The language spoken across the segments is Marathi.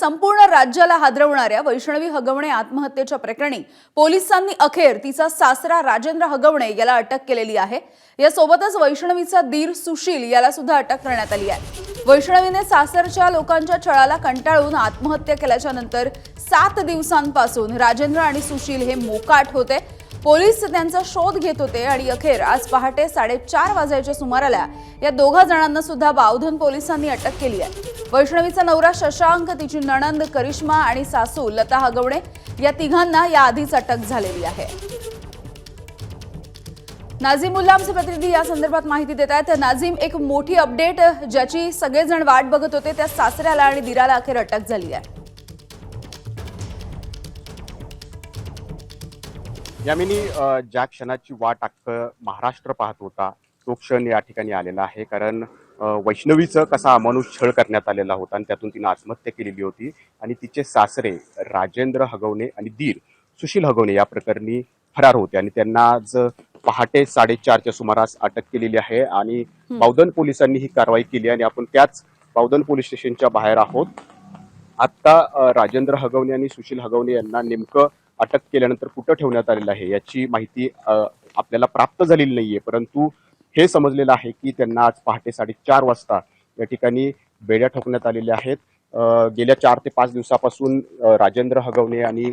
संपूर्ण राज्याला हादरवणाऱ्या वैष्णवी हगवणे आत्महत्येच्या प्रकरणी पोलिसांनी अखेर तिचा सासरा राजेंद्र हगवणे याला अटक केलेली आहे। यासोबतच वैष्णवीचा दीर सुशील याला सुद्धा अटक करण्यात आली आहे। वैष्णवीने सासरच्या लोकांच्या छळाला कंटाळून आत्महत्या केल्याच्या नंतर 7 दिवसांपासून राजेंद्र आणि सुशील हे मोकाट होते। पोलीस त्यांचा शोध घेत होते आणि अखेर आज पहाटे 4:30 वाजण्याच्या सुमाराला या दोघा जणांना सुद्धा बावधन पोलिसांनी अटक केली आहे। वैष्णवीचा नवरा शशांक, तिची नणंद करिश्मा आणि सासू लता हगवणे या तिघांना याआधीच अटक झालेली आहे। नाझीम उल्ला आमचे प्रतिनिधी या संदर्भात माहिती देत आहेत। नाझीम, एक मोठी अपडेट ज्याची सगळेजण वाट बघत होते, त्या सासऱ्याला आणि दिराला अखेर अटक झाली आहे। यामिनी, ज्या क्षणाची वाट अख्खं महाराष्ट्र पाहत होता तो क्षण या ठिकाणी आलेला आहे। कारण वैष्णवीचं कसा अमानुष छळ करण्यात आलेला होता आणि त्यातून तिने आत्महत्या केलेली होती आणि तिचे सासरे राजेंद्र हगवणे आणि दीर सुशील हगवणे या प्रकरणी फरार होते आणि त्यांना आज पहाटे 4:30च्या सुमारास अटक केलेली आहे आणि बावधन पोलिसांनी ही कारवाई केली आणि आपण त्याच बावधन पोलीस स्टेशनच्या बाहेर आहोत। आता राजेंद्र हगवणे आणि सुशील हगवणे यांना नेमकं अटक केल्यानंतर कुठं ठेवण्यात आलेलं आहे याची माहिती आपल्याला प्राप्त झालेली नाहीये, परंतु हे समजलेलं आहे की त्यांना आज पहाटे 4:30 वाजता या ठिकाणी बेड्या ठोकण्यात आलेल्या आहेत। गेल्या 4 ते 5 दिवसापासून राजेंद्र हगवणे आणि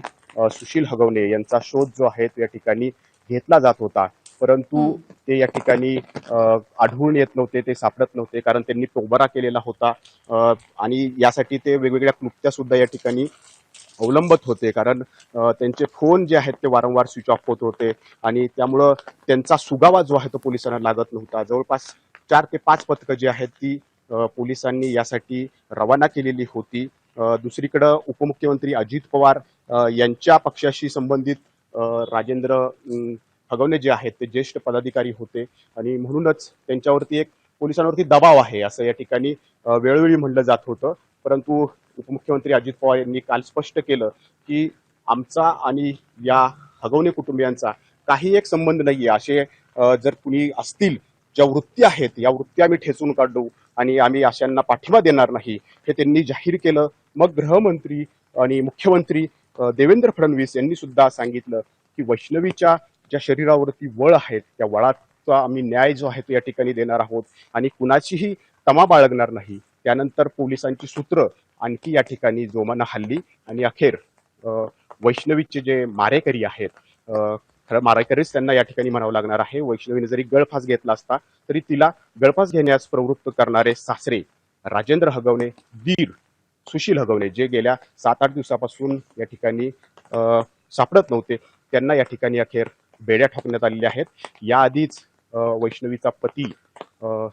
सुशील हगवणे यांचा शोध जो आहे तो या ठिकाणी घेतला जात होता, परंतु ते या ठिकाणी आढळून येत नव्हते, ते सापडत नव्हते, कारण त्यांनी टोबारा केलेला होता आणि यासाठी ते वेगवेगळ्या क्लुप्त्या सुद्धा या ठिकाणी अवलंबत होते। कारण त्यांचे फोन जे आहेत ते वारंवार स्विच ऑफ होत होते आणि त्यामुळं त्यांचा सुगावा जो आहे तो पोलिसांना लागत नव्हता। जवळपास 4 ते 5 पथकं जी आहेत ती पोलिसांनी यासाठी रवाना केलेली होती। दुसरीकडं उपमुख्यमंत्री अजित पवार यांच्या पक्षाशी संबंधित राजेंद्र हगवणे जे आहेत ते ज्येष्ठ पदाधिकारी होते आणि म्हणूनच त्यांच्यावरती एक पोलिसांवरती दबाव आहे असं या ठिकाणी वेळोवेळी म्हणलं जात होतं। परंतु उपमुख्यमंत्री अजित पवार यांनी काल स्पष्ट केलं की आमचा आणि या हगवणे कुटुंबियांचा काही एक संबंध नाहीये। असे जर कुणी असतील ज्या वृत्ती आहेत या वृत्ती आम्ही ठेचून काढू आणि आम्ही अशांना पाठिंबा देणार नाही, हे त्यांनी जाहीर केलं। मग गृहमंत्री आणि मुख्यमंत्री देवेंद्र फडणवीस यांनी सुद्धा सांगितलं की वैष्णवीच्या ज्या शरीरावरती वळ आहेत त्या वळाचा आम्ही न्याय जो आहे तो या ठिकाणी देणार आहोत आणि कुणाचीही तमा बाळगणार नाही। त्यानंतर पोलिसांची सूत्र आणखी या ठिकाणी जोमानं हल्ली आणि अखेर वैष्णवीचे जे मारेकरी आहेत, खरं मारेकरीच त्यांना या ठिकाणी म्हणावं लागणार आहे। वैष्णवीने जरी गळफास घेतला असता तरी तिला गळफास घेण्यास प्रवृत्त करणारे सासरे राजेंद्र हगवणे, दीर सुशील हगवणे, जे गेल्या 7-8 दिवसापासून या ठिकाणी सापडत नव्हते, त्यांना या ठिकाणी अखेर बेड्या ठोकण्यात आलेल्या आहेत। याआधीच वैष्णवीचा पती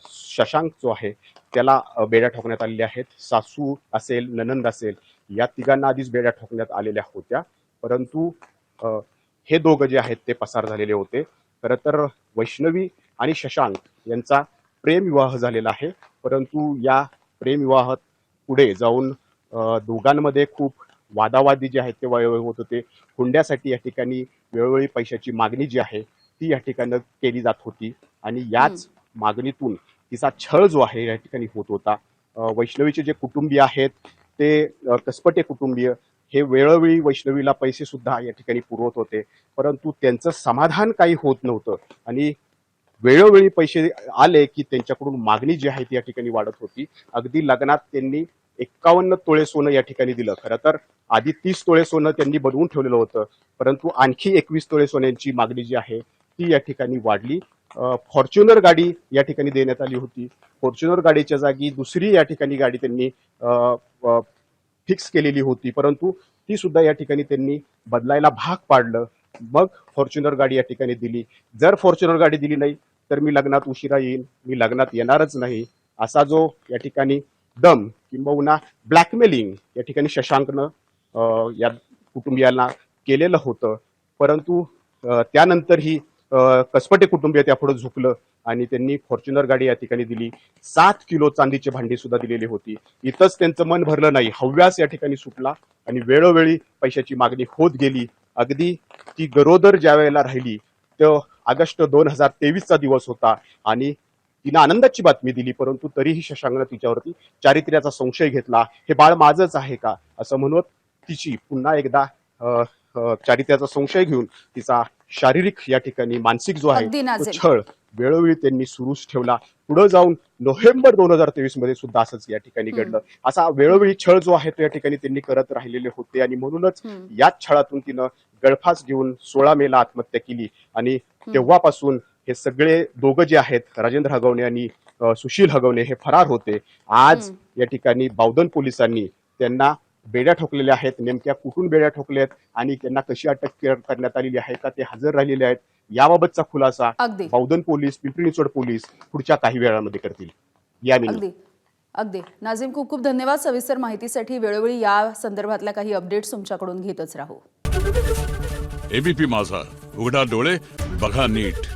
शशांक जो आहे त्याला बेड्या ठोकण्यात आलेल्या आहेत। सासू असेल, ननंद असेल, या तिघांना आधीच बेड्या ठोकण्यात आलेल्या होत्या, परंतु हे दोघं जे आहेत ते पसार झालेले होते। खरं तर वैष्णवी आणि शशांक यांचा प्रेमविवाह झालेला आहे, परंतु या प्रेमविवाहात पुढे जाऊन दोघांमध्ये खूप वादावादी जे आहेत ते वेळोवेळी होत होते। हुंड्यासाठी या ठिकाणी वेळोवेळी पैशाची मागणी जी आहे ती या ठिकाणी केली जात होती आणि याच मागणीतून तिचा छळ जो आहे या ठिकाणी होत होता। वैष्णवीचे जे कुटुंबीय आहेत ते कसपटे कुटुंबीय हे वेळोवेळी वैष्णवीला पैसे सुद्धा या ठिकाणी पुरवत होते, परंतु त्यांचं समाधान काही होत नव्हतं आणि वेळोवेळी पैसे आले की त्यांच्याकडून मागणी जी आहे ती या ठिकाणी वाढत होती। अगदी लग्नात त्यांनी 51 तोळे सोनं या ठिकाणी दिलं। खरं तर आधी 30 तोळे सोनं त्यांनी बनवून ठेवलेलं होतं, परंतु आणखी 21 तोळे सोन्यांची मागणी जी आहे ती या ठिकाणी वाढली। फॉर्च्युनर गाडी या ठिकाणी देण्यात आली होती। फॉर्च्युनर गाडीच्या जागी दुसरी या ठिकाणी गाडी त्यांनी फिक्स केलेली होती, परंतु ती सुद्धा या ठिकाणी त्यांनी बदलायला भाग पाडलं। मग फॉर्च्युनर गाडी या ठिकाणी दिली। जर फॉर्च्युनर गाडी दिली नाही तर मी लग्नात उशिरा येईन, मी लग्नात येणारच नाही, असा जो या ठिकाणी दम किंबहुना ब्लॅकमेलिंग या ठिकाणी शशांकनं या कुटुंबियांना केलेलं होतं। परंतु त्यानंतरही कसपटे कुटुंबीय त्यापुढे झुकलं आणि त्यांनी फॉर्च्युनर गाडी या ठिकाणी दिली। 7 किलो चांदीची भांडी सुद्धा दिलेली होती। इथंच त्यांचं मन भरलं नाही, हव्यास या ठिकाणी सुटला आणि वेळोवेळी पैशाची मागणी होत गेली। अगदी ती गरोदर ज्या वेळेला राहिली तो ऑगस्ट 2023चा दिवस होता आणि तिनं आनंदाची बातमी दिली, परंतु तरीही शशांकनं तिच्यावरती चारित्र्याचा संशय घेतला. हे बाळ माझंच आहे का असं म्हणत तिची पुन्हा एकदा चारित्र्याचा संशय घेऊन तिचा शारीरिक या ठिकाणी मानसिक जो आहे अगदी तो नाझीम. छळ वेळोवेळी त्यांनी सुरूच ठेवला. पुढे जाऊन नोव्हेंबर 2023 मध्ये सुद्धा असंच या ठिकाणी घडलं. असा वेळोवेळी छळ जो आहे तो या ठिकाणी त्यांनी करत राहिलेले होते आणि म्हणूनच याच छळातून तिनं गळफास घेऊन 16 मेला आत्महत्या केली. आणि तेव्हापासून हे सगळे दोघं जे आहेत राजेंद्र हगवणे आणि सुशील हगवणे हे फरार होते. आज या ठिकाणी बावधन पोलिसांनी त्यांना बेड्या ठोकलेल्या आहेत. नेमक्या कुठून बेड्या ठोकल्यात आणि त्यांना कशी अटक करण्यात आलेली आहे का ते हजर राहिलेले आहेत याबाबतचा खुलासा अगदी बावधन पोलीस, पिंपरी चिंचवड पोलीस पुढच्या काही वेळामध्ये करतील. या अगदी अगदी नाझीम, खूप खूप धन्यवाद सविस्तर माहितीसाठी. वेळोवेळी या संदर्भातल्या काही अपडेट्स तुमच्याकडून घेतच राहू. एबीपी माझा, उघडा डोळे बघा नीट.